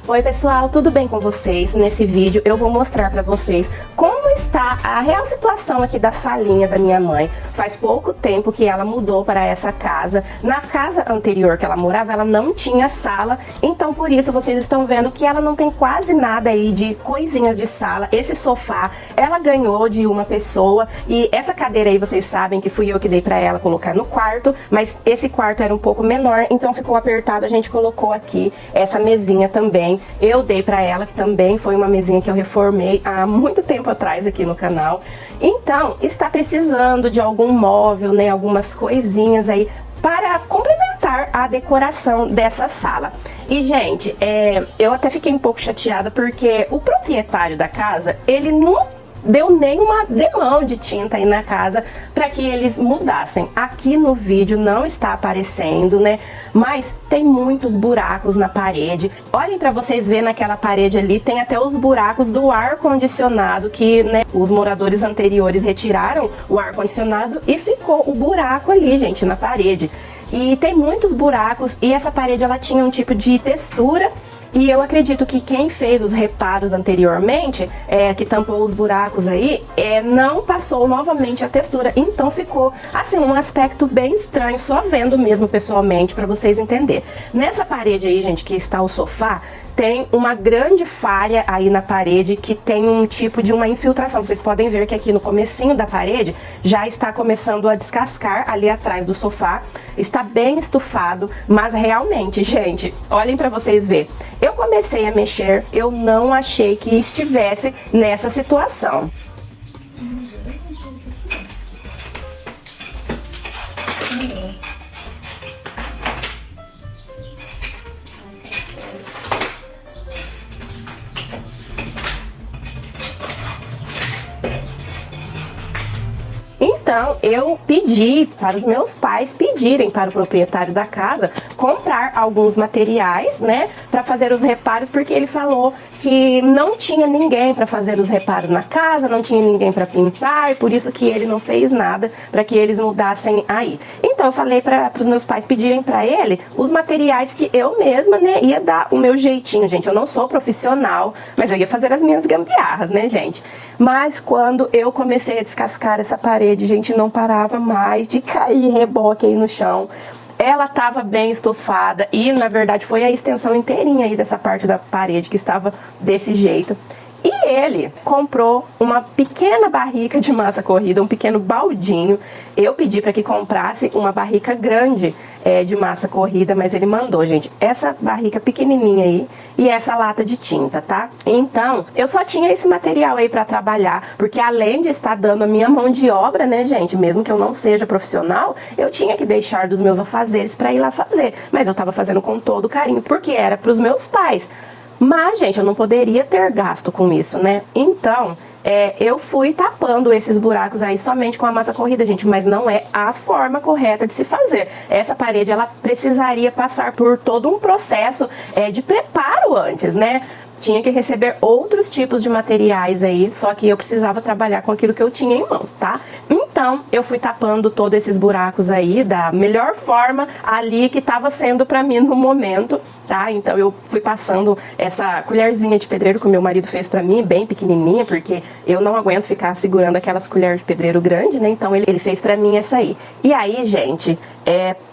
Oi pessoal, tudo bem com vocês? Nesse vídeo eu vou mostrar pra vocês como está a real situação aqui da salinha da minha mãe. Faz pouco tempo que ela mudou para essa casa. Na casa anterior que ela morava, ela não tinha sala, então por isso vocês estão vendo que ela não tem quase nada aí de coisinhas de sala. Esse sofá ela ganhou de uma pessoa e essa cadeira aí vocês sabem que fui eu que dei pra ela colocar no quarto, mas esse quarto era um pouco menor, então ficou apertado, a gente colocou aqui essa mesinha também. Eu dei pra ela, que também foi uma mesinha que eu reformei há muito tempo atrás aqui no canal. Então, está precisando de algum móvel, né, algumas coisinhas aí para complementar a decoração dessa sala. E, gente, eu até fiquei um pouco chateada porque o proprietário da casa, ele não deu nenhuma demão de tinta aí na casa para que eles mudassem. Aqui no vídeo não está aparecendo, né? Mas tem muitos buracos na parede. Olhem para vocês verem naquela parede ali, tem até os buracos do ar-condicionado que, né, os moradores anteriores retiraram o ar-condicionado e ficou o buraco ali, gente, na parede. E tem muitos buracos e essa parede ela tinha um tipo de textura. E eu acredito que quem fez os reparos anteriormente, que tampou os buracos aí, não passou novamente a textura. Então ficou, assim, um aspecto bem estranho, só vendo mesmo pessoalmente, para vocês entenderem. Nessa parede aí, gente, que está o sofá, tem uma grande falha aí na parede que tem um tipo de uma infiltração. Vocês podem ver que aqui no comecinho da parede já está começando a descascar ali atrás do sofá. Está bem estufado, mas realmente, gente, olhem para vocês verem. Eu comecei a mexer, eu não achei que estivesse nessa situação. Então, eu pedi para os meus pais pedirem para o proprietário da casa comprar alguns materiais, né, para fazer os reparos, porque ele falou que não tinha ninguém para fazer os reparos na casa, não tinha ninguém para pintar, e por isso que ele não fez nada para que eles mudassem aí. Então, eu falei para os meus pais pedirem para ele os materiais que eu mesma, né, ia dar o meu jeitinho, gente. Eu não sou profissional, mas eu ia fazer as minhas gambiarras, né, gente? Mas quando eu comecei a descascar essa parede, gente, não parava mais de cair reboque aí no chão. Ela estava bem estufada e, na verdade, foi a extensão inteirinha aí dessa parte da parede que estava desse jeito. E ele comprou uma pequena barrica de massa corrida, um pequeno baldinho. Eu pedi para que comprasse uma barrica grande de massa corrida, mas ele mandou, gente, essa barrica pequenininha aí e essa lata de tinta, tá? Então, eu só tinha esse material aí para trabalhar, porque além de estar dando a minha mão de obra, né, gente, mesmo que eu não seja profissional, eu tinha que deixar dos meus afazeres para ir lá fazer. Mas eu tava fazendo com todo carinho, porque era para os meus pais. Mas, gente, eu não poderia ter gasto com isso, né? Então, eu fui tapando esses buracos aí somente com a massa corrida, gente. Mas não é a forma correta de se fazer. Essa parede, ela precisaria passar por todo um processo de preparo antes, né? Tinha que receber outros tipos de materiais aí, só que eu precisava trabalhar com aquilo que eu tinha em mãos, tá? Então, eu fui tapando todos esses buracos aí da melhor forma ali que estava sendo pra mim no momento, tá? Então, eu fui passando essa colherzinha de pedreiro que o meu marido fez pra mim, bem pequenininha, porque eu não aguento ficar segurando aquelas colheres de pedreiro grande, né? Então, ele fez pra mim essa aí. E aí, gente,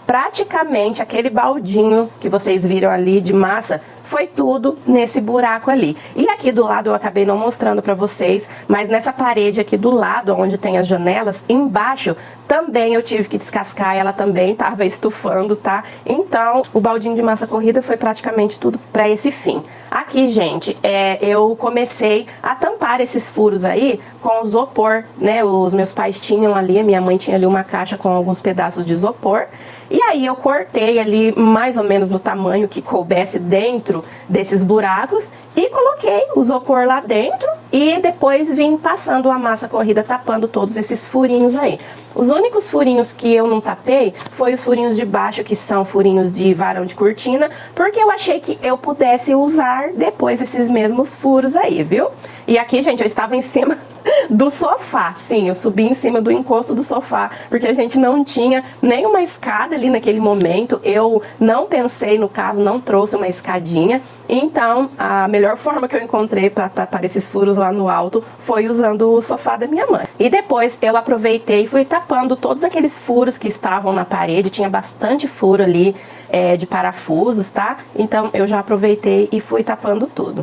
praticamente aquele baldinho que vocês viram ali de massa foi tudo nesse buraco ali. E aqui do lado eu acabei não mostrando pra vocês, mas nessa parede aqui do lado, onde tem as janelas, embaixo também eu tive que descascar, ela também tava estufando, tá? Então, o baldinho de massa corrida foi praticamente tudo pra esse fim. Aqui, gente, eu comecei a tampar esses furos aí com isopor, né? Os meus pais tinham ali, a minha mãe tinha ali uma caixa com alguns pedaços de isopor. E aí eu cortei ali mais ou menos no tamanho que coubesse dentro desses buracos e coloquei o isopor lá dentro e depois vim passando a massa corrida tapando todos esses furinhos aí. Os únicos furinhos que eu não tapei foi os furinhos de baixo, que são furinhos de varão de cortina, porque eu achei que eu pudesse usar depois esses mesmos furos aí, viu? E aqui, gente, eu estava em cima do sofá. Sim, eu subi em cima do encosto do sofá, porque a gente não tinha nenhuma escada ali naquele momento. Eu não pensei, no caso, não trouxe uma escadinha. Então, a melhor forma que eu encontrei para tapar esses furos lá no alto foi usando o sofá da minha mãe. E depois eu aproveitei e fui tapando todos aqueles furos que estavam na parede. Tinha bastante furo ali de parafusos, tá? Então, eu já aproveitei e fui tapando tudo.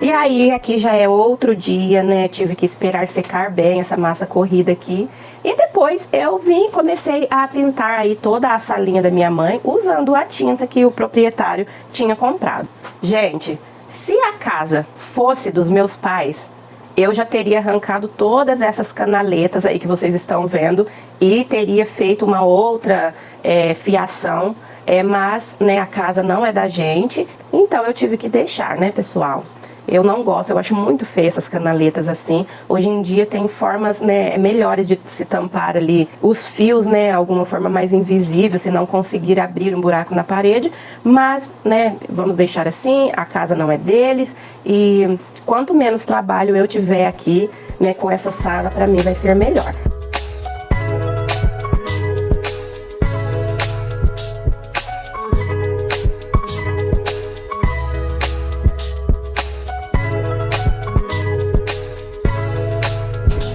E aí, aqui já é outro dia, né? Tive que esperar secar bem essa massa corrida aqui. E depois eu comecei a pintar aí toda a salinha da minha mãe, usando a tinta que o proprietário tinha comprado. Gente, se a casa fosse dos meus pais, eu já teria arrancado todas essas canaletas aí que vocês estão vendo e teria feito uma outra fiação, mas né, a casa não é da gente, então eu tive que deixar, né, pessoal? Eu não gosto, eu acho muito feio essas canaletas assim. Hoje em dia tem formas, né, melhores de se tampar ali os fios, né, alguma forma mais invisível, se não conseguir abrir um buraco na parede. Mas, né, vamos deixar assim, a casa não é deles. E quanto menos trabalho eu tiver aqui, né, com essa sala, pra mim vai ser melhor.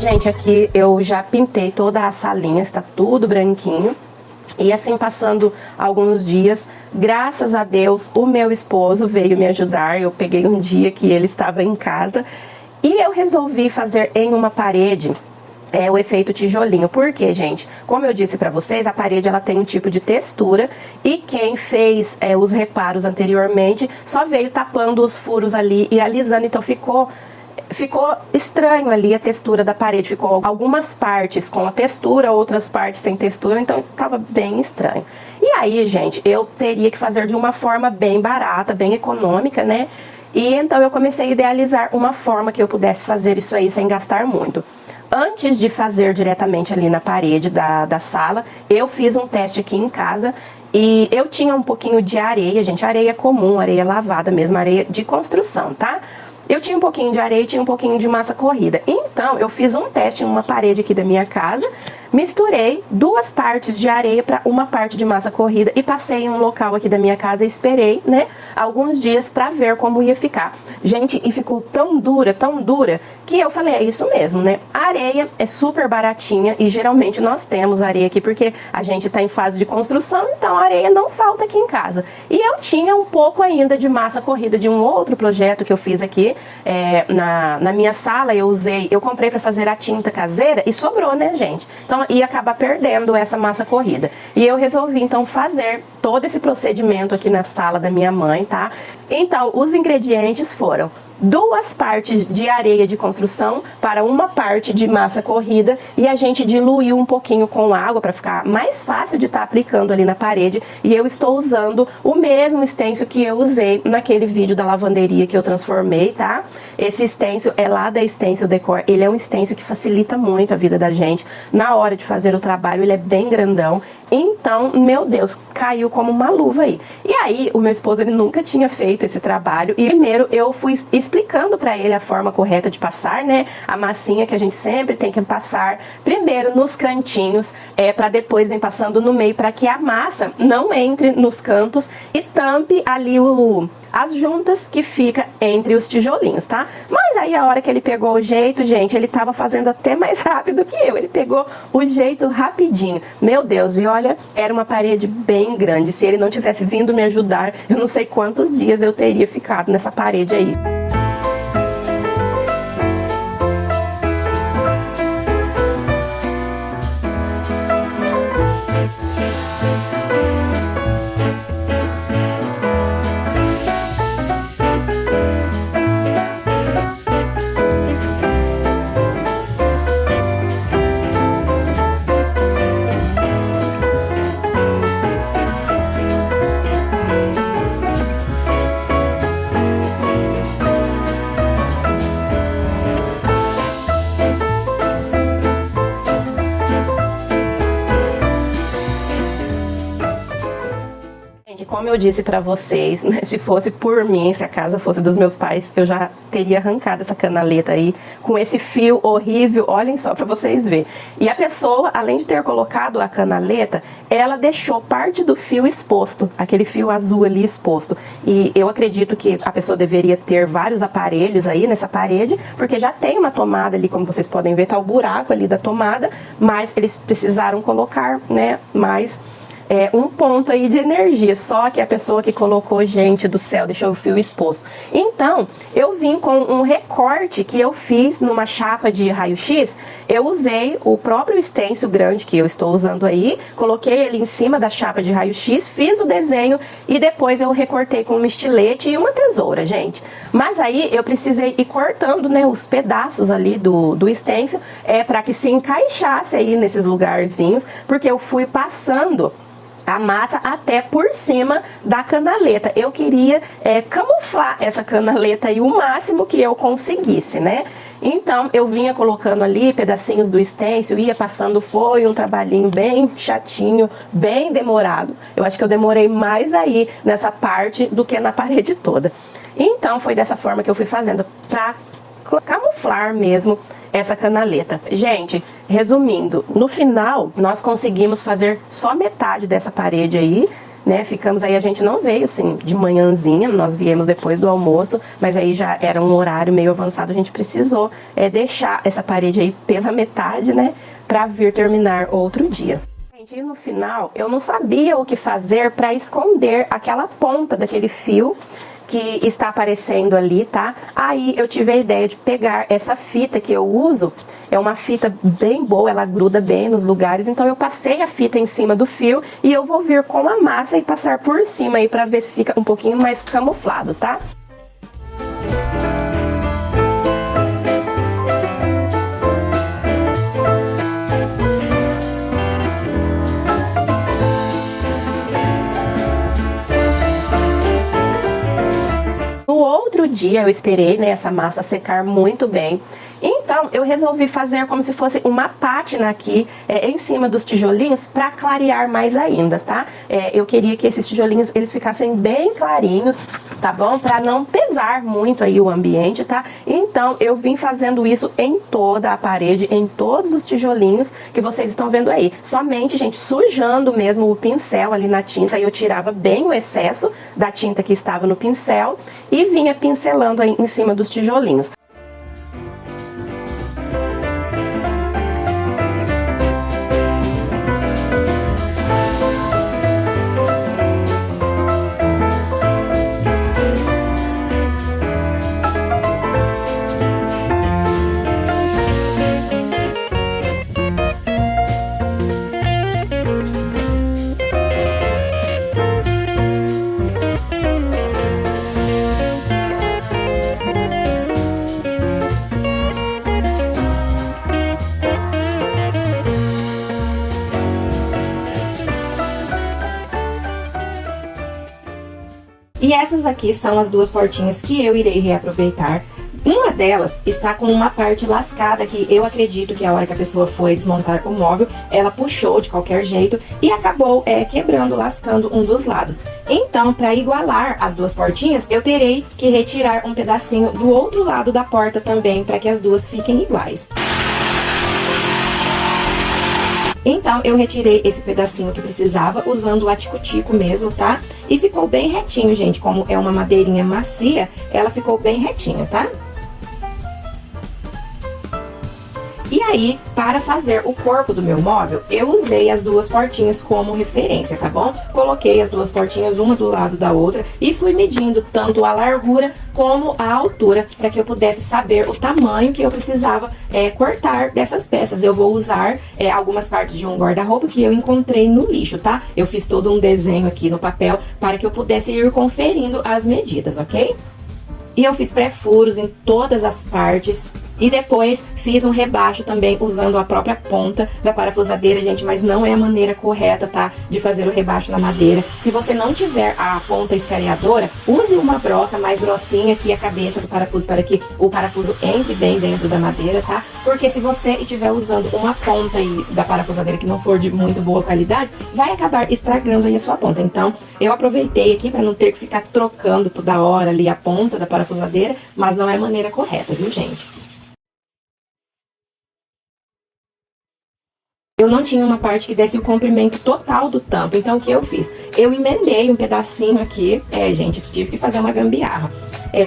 Gente, aqui eu já pintei toda a salinha, está tudo branquinho. E assim, passando alguns dias, graças a Deus, o meu esposo veio me ajudar. Eu peguei um dia que ele estava em casa e eu resolvi fazer em uma parede o efeito tijolinho. Por quê, gente? Como eu disse pra vocês, a parede ela tem um tipo de textura e quem fez os reparos anteriormente só veio tapando os furos ali e alisando, então ficou estranho ali a textura da parede, ficou algumas partes com a textura, outras partes sem textura, então tava bem estranho. E aí, gente, eu teria que fazer de uma forma bem barata, bem econômica, né? E então eu comecei a idealizar uma forma que eu pudesse fazer isso aí sem gastar muito. Antes de fazer diretamente ali na parede da sala, eu fiz um teste aqui em casa e eu tinha um pouquinho de areia, gente, areia comum, areia lavada mesmo, areia de construção, tá? Eu tinha um pouquinho de areia e tinha um pouquinho de massa corrida. Então, eu fiz um teste em uma parede aqui da minha casa, misturei 2 partes de areia para uma parte de massa corrida e passei em um local aqui da minha casa e esperei, né, alguns dias para ver como ia ficar. Gente, e ficou tão dura, que eu falei, é isso mesmo, né? A areia é super baratinha e geralmente nós temos areia aqui porque a gente tá em fase de construção, então a areia não falta aqui em casa. E eu tinha um pouco ainda de massa corrida de um outro projeto que eu fiz aqui na minha sala. Eu comprei para fazer a tinta caseira e sobrou, né, gente? Então ia acabar perdendo essa massa corrida. E eu resolvi então fazer todo esse procedimento aqui na sala da minha mãe, tá? Então os ingredientes foram 2 partes de areia de construção para uma parte de massa corrida e a gente diluiu um pouquinho com água para ficar mais fácil de estar aplicando ali na parede. E eu estou usando o mesmo stencil que eu usei naquele vídeo da lavanderia que eu transformei, tá? Esse stencil é lá da Stencil Decor, ele é um stencil que facilita muito a vida da gente na hora de fazer o trabalho, ele é bem grandão. Então, meu Deus, caiu como uma luva aí. E aí, o meu esposo, ele nunca tinha feito esse trabalho. E primeiro, eu fui explicando pra ele a forma correta de passar, né? A massinha que a gente sempre tem que passar primeiro nos cantinhos, pra depois vir passando no meio, pra que a massa não entre nos cantos e tampe ali as juntas que fica entre os tijolinhos, tá? Mas aí a hora que ele pegou o jeito, gente, ele tava fazendo até mais rápido que eu. Ele pegou o jeito rapidinho. Meu Deus, e olha, era uma parede bem grande. Se ele não tivesse vindo me ajudar, eu não sei quantos dias eu teria ficado nessa parede aí. eu disse pra vocês, né, se fosse por mim, se a casa fosse dos meus pais, eu já teria arrancado essa canaleta aí, com esse fio horrível, olhem só pra vocês verem. E a pessoa, além de ter colocado a canaleta, ela deixou parte do fio exposto, aquele fio azul ali exposto. E eu acredito que a pessoa deveria ter vários aparelhos aí nessa parede, porque já tem uma tomada ali, como vocês podem ver, tá o buraco ali da tomada, mas eles precisaram colocar, né, mais um ponto aí de energia, só que a pessoa que colocou, gente do céu, deixou o fio exposto. Então, eu vim com um recorte que eu fiz numa chapa de raio-x, eu usei o próprio stencil grande que eu estou usando aí, coloquei ele em cima da chapa de raio-x, fiz o desenho e depois eu recortei com um estilete e uma tesoura, gente. Mas aí eu precisei ir cortando, né, os pedaços ali do stencil, para que se encaixasse aí nesses lugarzinhos, porque eu fui passando a massa até por cima da canaleta. Eu queria camuflar essa canaleta aí o máximo que eu conseguisse, né? Então, eu vinha colocando ali pedacinhos do stencil, ia passando, foi um trabalhinho bem chatinho, bem demorado. Eu acho que eu demorei mais aí nessa parte do que na parede toda. Então, foi dessa forma que eu fui fazendo, pra camuflar mesmo essa canaleta. Gente, resumindo, no final nós conseguimos fazer só metade dessa parede aí, né? Ficamos aí, a gente não veio assim de manhãzinha, nós viemos depois do almoço, mas aí já era um horário meio avançado, a gente precisou deixar essa parede aí pela metade, né? Pra vir terminar outro dia. E no final eu não sabia o que fazer para esconder aquela ponta daquele fio que está aparecendo ali, tá? Aí eu tive a ideia de pegar essa fita que eu uso, é uma fita bem boa, ela gruda bem nos lugares, então eu passei a fita em cima do fio e eu vou vir com a massa e passar por cima aí pra ver se fica um pouquinho mais camuflado, tá? Outro dia eu esperei, né, essa massa secar muito bem. Então eu resolvi fazer como se fosse uma pátina aqui em cima dos tijolinhos para clarear mais ainda, tá? Eu queria que esses tijolinhos eles ficassem bem clarinhos, tá bom? Para não pesar muito aí o ambiente, tá? Então eu vim fazendo isso em toda a parede, em todos os tijolinhos que vocês estão vendo aí. Somente, gente, sujando mesmo o pincel ali na tinta, eu tirava bem o excesso da tinta que estava no pincel e vinha pincelando aí em cima dos tijolinhos. E essas aqui são as duas portinhas que eu irei reaproveitar. Uma delas está com uma parte lascada que eu acredito que a hora que a pessoa foi desmontar o móvel, ela puxou de qualquer jeito e acabou quebrando, lascando um dos lados. Então, para igualar as duas portinhas, eu terei que retirar um pedacinho do outro lado da porta também, para que as duas fiquem iguais. Então, eu retirei esse pedacinho que precisava, usando o atico-tico mesmo, tá? E ficou bem retinho, gente. Como é uma madeirinha macia, ela ficou bem retinha, tá? E aí, para fazer o corpo do meu móvel, eu usei as duas portinhas como referência, tá bom? Coloquei as duas portinhas uma do lado da outra e fui medindo tanto a largura como a altura, para que eu pudesse saber o tamanho que eu precisava cortar dessas peças. Eu vou usar algumas partes de um guarda-roupa que eu encontrei no lixo, tá? Eu fiz todo um desenho aqui no papel para que eu pudesse ir conferindo as medidas, ok? E eu fiz pré-furos em todas as partes E depois fiz um rebaixo também usando a própria ponta da parafusadeira, gente, mas não é a maneira correta, tá? De fazer o rebaixo na madeira. Se você não tiver a ponta escariadora, use uma broca mais grossinha aqui a cabeça do parafuso para que o parafuso entre bem dentro da madeira, tá? Porque se você estiver usando uma ponta aí da parafusadeira que não for de muito boa qualidade, vai acabar estragando aí a sua ponta. Então, eu aproveitei aqui para não ter que ficar trocando toda hora ali a ponta da parafusadeira, mas não é a maneira correta, viu, gente? Eu não tinha uma parte que desse o comprimento total do tampo, então o que eu fiz? Eu emendei um pedacinho aqui, gente, tive que fazer uma gambiarra.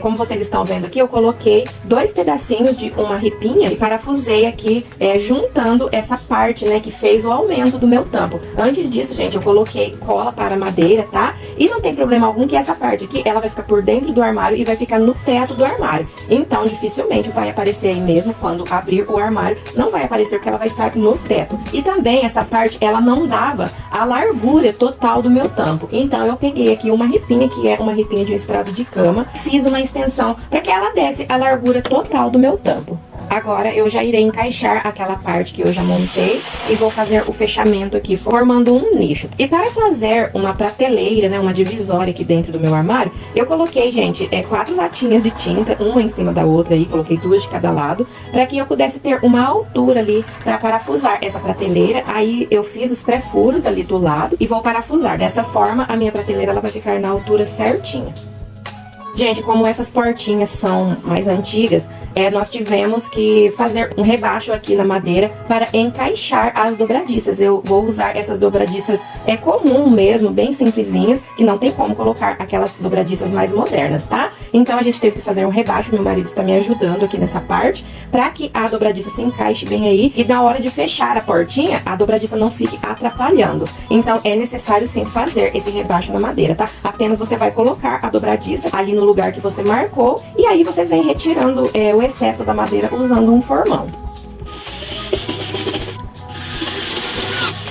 Como vocês estão vendo aqui, eu coloquei 2 pedacinhos de uma ripinha e parafusei aqui, juntando essa parte, né, que fez o aumento do meu tampo. Antes disso, gente, eu coloquei cola para madeira, tá? E não tem problema algum que essa parte aqui, ela vai ficar por dentro do armário e vai ficar no teto do armário. Então, dificilmente vai aparecer aí mesmo, quando abrir o armário, não vai aparecer que ela vai estar no teto. E também essa parte, ela não dava a largura total do meu tampo. Então, eu peguei aqui uma ripinha, que é uma ripinha de um estrado de cama, fiz uma extensão para que ela desse a largura total do meu tampo. Agora eu já irei encaixar aquela parte que eu já montei e vou fazer o fechamento aqui, formando um nicho. E para fazer uma prateleira, né, uma divisória aqui dentro do meu armário, eu coloquei, gente, 4 latinhas de tinta, uma em cima da outra aí, coloquei 2 de cada lado, para que eu pudesse ter uma altura ali para parafusar essa prateleira. Aí eu fiz os pré-furos ali do lado e vou parafusar. Dessa forma, a minha prateleira ela vai ficar na altura certinha. Gente, como essas portinhas são mais antigas, nós tivemos que fazer um rebaixo aqui na madeira para encaixar as dobradiças. Eu vou usar essas dobradiças comum mesmo, bem simplesinhas, que não tem como colocar aquelas dobradiças mais modernas, tá? Então a gente teve que fazer um rebaixo, meu marido está me ajudando aqui nessa parte, para que a dobradiça se encaixe bem aí e na hora de fechar a portinha, a dobradiça não fique atrapalhando. Então é necessário sim fazer esse rebaixo na madeira, tá? Apenas você vai colocar a dobradiça ali no lugar que você marcou e aí você vem retirando o excesso da madeira usando um formão.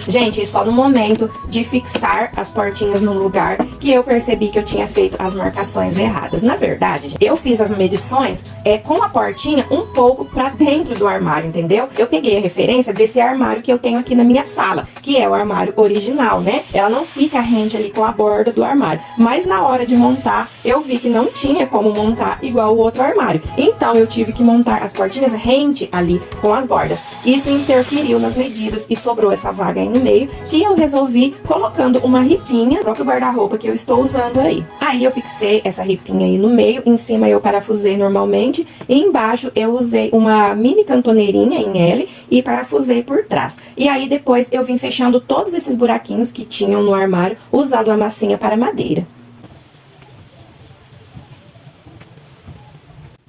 Gente, só no momento de fixar as portinhas no lugar que eu percebi que eu tinha feito as marcações erradas. Na verdade, eu fiz as medições com a portinha um pouco pra dentro do armário, entendeu? Eu peguei a referência desse armário que eu tenho aqui na minha sala, que é o armário original, né? Ela não fica rente ali com a borda do armário. Mas na hora de montar, eu vi que não tinha como montar igual o outro armário. Então eu tive que montar as portinhas rente ali com as bordas. Isso interferiu nas medidas e sobrou essa vaga aí no meio, que eu resolvi colocando uma ripinha, o próprio guarda-roupa que eu estou usando aí. Aí eu fixei essa ripinha aí no meio, em cima eu parafusei normalmente, e embaixo eu usei uma mini cantoneirinha em L e parafusei por trás. E aí depois eu vim fechando todos esses buraquinhos que tinham no armário, usando a massinha para madeira.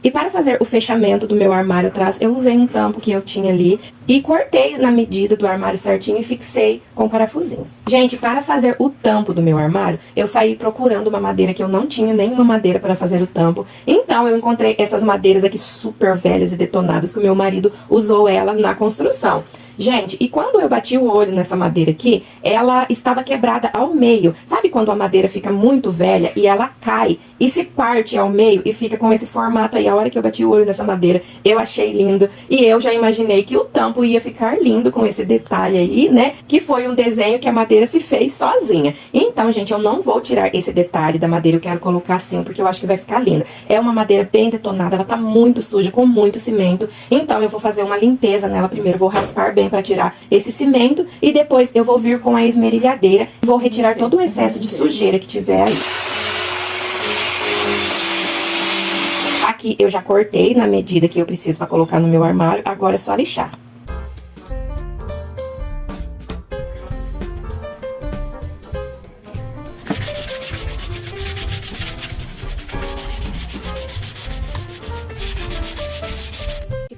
E para fazer o fechamento do meu armário atrás, eu usei um tampo que eu tinha ali e cortei na medida do armário certinho e fixei com parafusinhos. Gente, para fazer o tampo do meu armário, eu saí procurando uma madeira que eu não tinha nenhuma madeira para fazer o tampo. Então eu encontrei essas madeiras aqui super velhas e detonadas que o meu marido usou ela na construção. Gente, e quando eu bati o olho nessa madeira aqui, ela estava quebrada ao meio. Sabe quando a madeira fica muito velha e ela cai e se parte ao meio e fica com esse formato aí? A hora que eu bati o olho nessa madeira, eu achei lindo. E eu já imaginei que o tampo ia ficar lindo com esse detalhe aí, né? Que foi um desenho que a madeira se fez sozinha. Então, gente, eu não vou tirar esse detalhe da madeira, eu quero colocar assim, porque eu acho que vai ficar lindo. É uma madeira bem detonada, ela tá muito suja, com muito cimento. Então, eu vou fazer uma limpeza nela primeiro, vou raspar bem para tirar esse cimento e depois eu vou vir com a esmerilhadeira e vou retirar todo o excesso de sujeira que tiver aí. Aqui eu já cortei na medida que eu preciso para colocar no meu armário, agora é só lixar.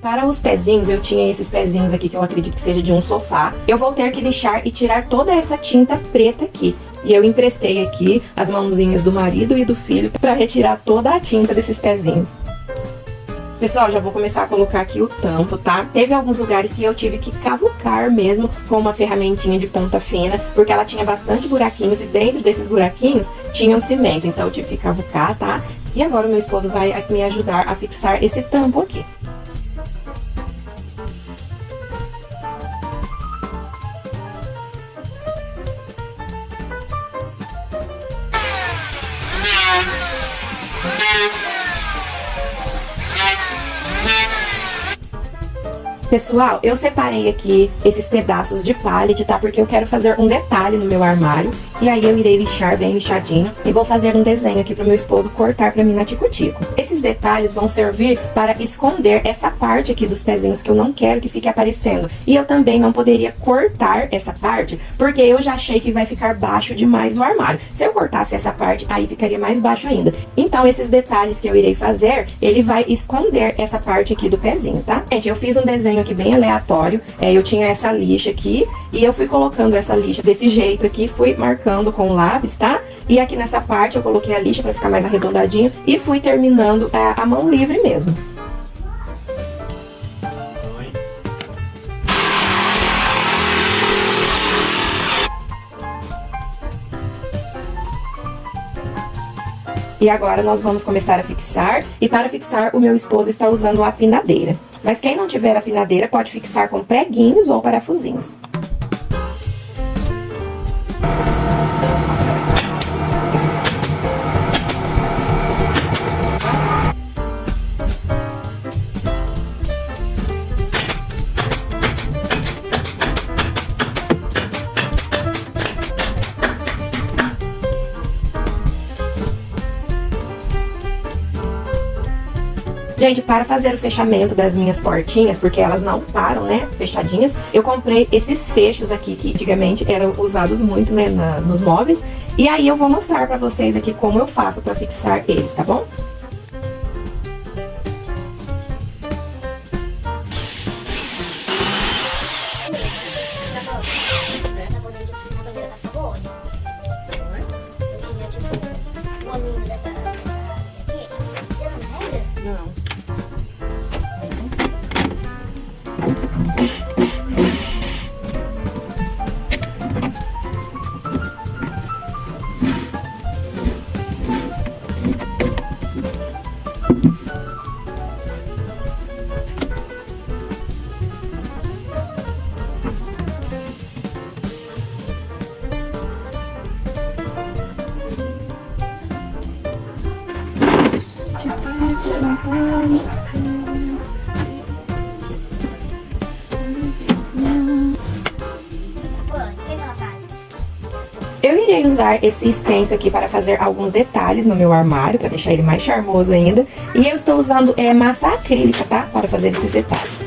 Para os pezinhos, eu tinha esses pezinhos aqui que eu acredito que seja de um sofá. Eu vou ter que lixar e tirar toda essa tinta preta aqui. E eu emprestei aqui as mãozinhas do marido e do filho para retirar toda a tinta desses pezinhos. Pessoal, já vou começar a colocar aqui o tampo, tá? Teve alguns lugares que eu tive que cavucar mesmo com uma ferramentinha de ponta fina, porque ela tinha bastante buraquinhos e dentro desses buraquinhos tinha um cimento. Então eu tive que cavucar, tá? E agora o meu esposo vai me ajudar a fixar esse tampo aqui. Pessoal, eu separei aqui esses pedaços de pallet, tá? Porque eu quero fazer um detalhe no meu armário. E aí eu irei lixar bem lixadinho. E vou fazer um desenho aqui pro meu esposo cortar pra mim na tico-tico. Esses detalhes vão servir para esconder essa parte aqui dos pezinhos que eu não quero que fique aparecendo. E eu também não poderia cortar essa parte, porque eu já achei que vai ficar baixo demais o armário. Se eu cortasse essa parte, aí ficaria mais baixo ainda. Então, esses detalhes que eu irei fazer, ele vai esconder essa parte aqui do pezinho, tá? Gente, eu fiz um desenho aqui bem aleatório. Eu tinha essa lixa aqui e eu fui colocando essa lixa desse jeito aqui, fui marcando com o lápis, tá? E aqui nessa parte eu coloquei a lixa pra ficar mais arredondadinho e fui terminando a mão livre mesmo. E agora nós vamos começar a fixar. E para fixar, o meu esposo está usando a pinadeira. Mas quem não tiver a pinadeira pode fixar com preguinhos ou parafusinhos. Gente, para fazer o fechamento das minhas portinhas, porque elas não param, né, fechadinhas, eu comprei esses fechos aqui, que antigamente eram usados muito, né, nos móveis. E aí eu vou mostrar pra vocês aqui como eu faço pra fixar eles, tá bom? Eu irei usar esse stencil aqui para fazer alguns detalhes no meu armário, para deixar ele mais charmoso ainda. E eu estou usando massa acrílica, tá? Para fazer esses detalhes.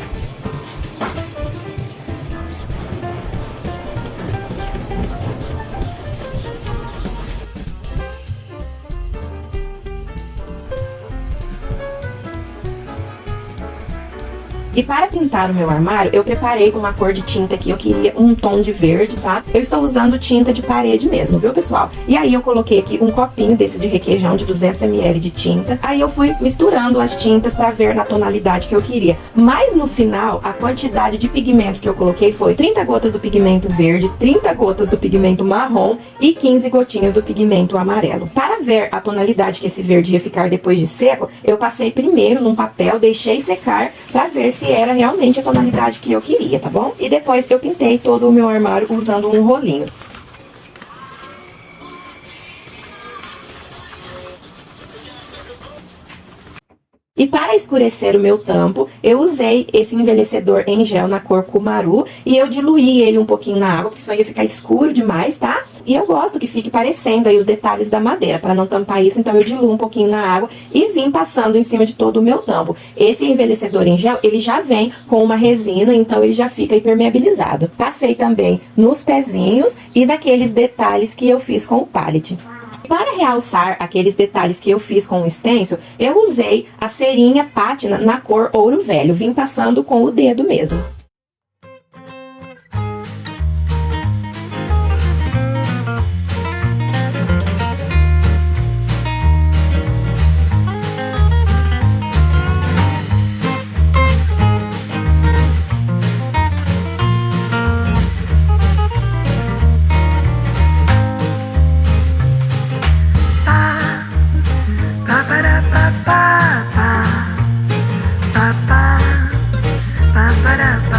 E para pintar o meu armário, eu preparei uma cor de tinta aqui, eu queria um tom de verde, tá? Eu estou usando tinta de parede mesmo, viu, pessoal? E aí eu coloquei aqui um copinho desses de requeijão de 200 ml de tinta. Aí eu fui misturando as tintas para ver na tonalidade que eu queria. Mas no final, a quantidade de pigmentos que eu coloquei foi 30 gotas do pigmento verde, 30 gotas do pigmento marrom e 15 gotinhas do pigmento amarelo. Para ver a tonalidade que esse verde ia ficar depois de seco, eu passei primeiro num papel, deixei secar para ver se era realmente a tonalidade que eu queria, tá bom? E depois eu pintei todo o meu armário usando um rolinho. E para escurecer o meu tampo, eu usei esse envelhecedor em gel na cor Kumaru e eu diluí ele um pouquinho na água, porque senão ia ficar escuro demais, tá? E eu gosto que fique parecendo aí os detalhes da madeira, para não tampar isso, então eu diluo um pouquinho na água e vim passando em cima de todo o meu tampo. Esse envelhecedor em gel, ele já vem com uma resina, então ele já fica impermeabilizado. Passei também nos pezinhos e naqueles detalhes que eu fiz com o pallet. Para realçar aqueles detalhes que eu fiz com o stencil, eu usei a cerinha pátina na cor ouro velho. Vim passando com o dedo mesmo. Ba-ba-da-ba-ba-ba. Ba-ba. Ba-ba-da-ba.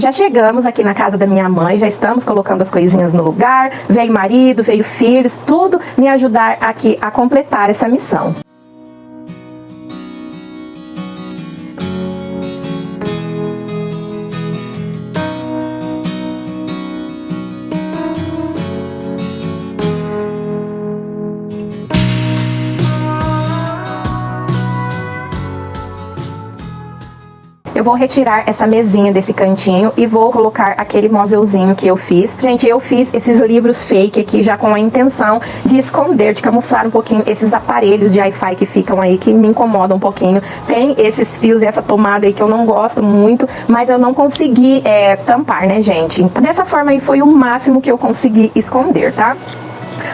Já chegamos aqui na casa da minha mãe, já estamos colocando as coisinhas no lugar. Veio marido, veio filhos, tudo me ajudar aqui a completar essa missão. Eu vou retirar essa mesinha desse cantinho e vou colocar aquele móvelzinho que eu fiz. Gente, eu fiz esses livros fake aqui já com a intenção de esconder, de camuflar um pouquinho esses aparelhos de Wi-Fi que ficam aí, que me incomodam um pouquinho. Tem esses fios e essa tomada aí que eu não gosto muito, mas eu não consegui tampar, né, gente? Dessa forma aí foi o máximo que eu consegui esconder, tá?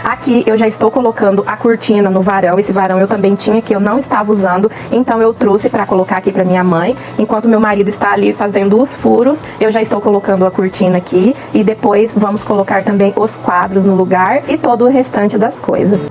Aqui eu já estou colocando a cortina no varão. Esse varão eu também tinha, que eu não estava usando, então eu trouxe para colocar aqui para minha mãe. Enquanto meu marido está ali fazendo os furos, eu já estou colocando a cortina aqui. E depois vamos colocar também os quadros no lugar e todo o restante das coisas.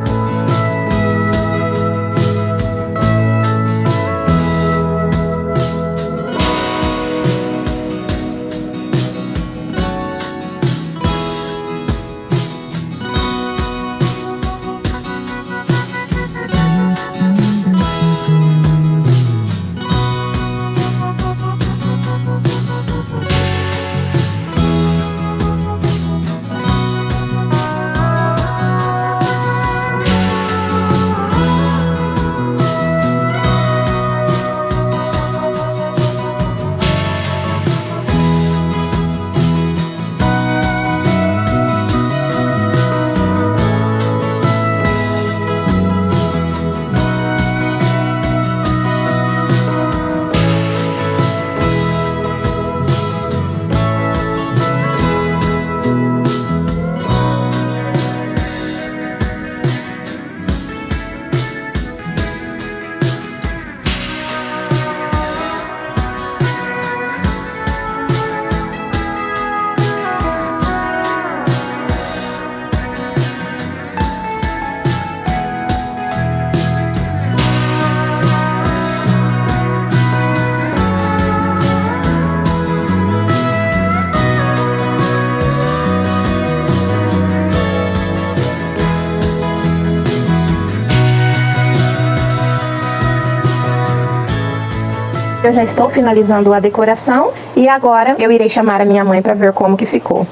Eu já estou finalizando a decoração e agora eu irei chamar a minha mãe para ver como que ficou.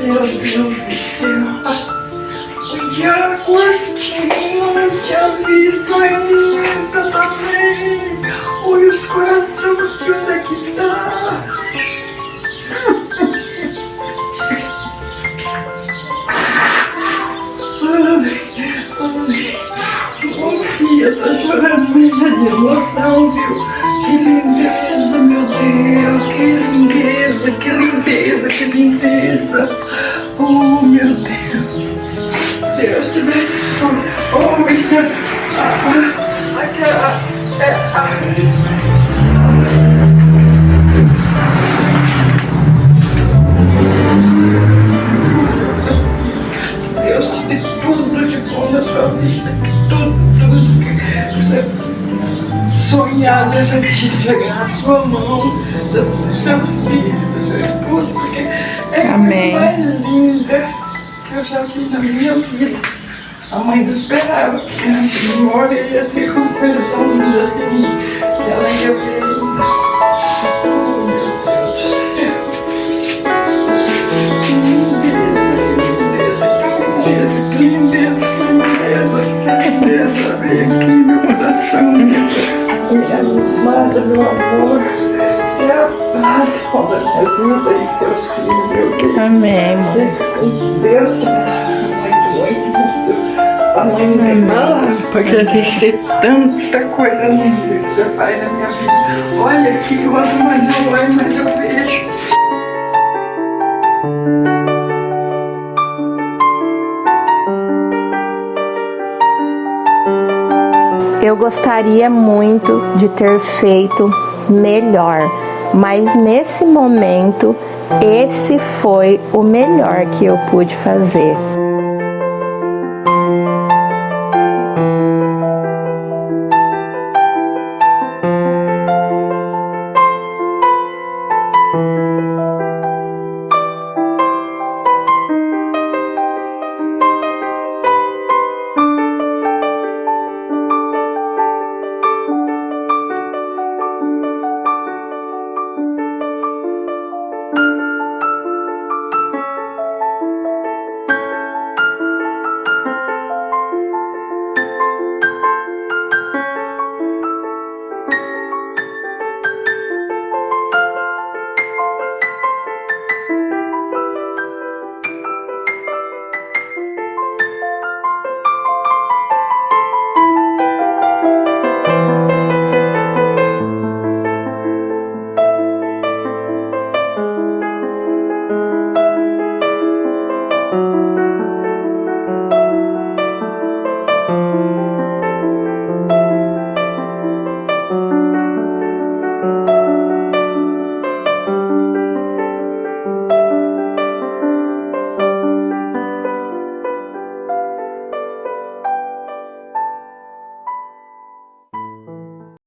Meu Deus do céu. Olha a cortina, não tinha visto ainda também. Olha os corações aqui, onde é que tá? Ô filha, tá chorando de emoção, viu? Que limpeza, meu Deus, que limpeza, que limpeza, que limpeza. Oh, meu Deus. Deus te abençoe. Oh, minha. Deus te dê tudo de bom na sua vida. Que tudo caminhar, deixa de chegar a sua mão, dos seus filhos, do seu esposo, porque é a coisa mais linda que eu já vi na minha vida. A mãe não esperava que a senhora ia ter uma coisa tão linda assim, que ela ia ver. Oh, meu Deus do céu. Que lindeza, que lindeza, que lindeza. Vem aqui, meu coração, minha amada, meu amor. Você é a paz da minha vida e seus filhos, meu Deus. Amém, mãe. Deus te abençoe muito. A mãe não tem palavra para agradecer tanta coisa linda que você faz na minha vida. Olha aqui, quanto mais eu olho, mais eu vejo. Eu gostaria muito de ter feito melhor, mas nesse momento, esse foi o melhor que eu pude fazer.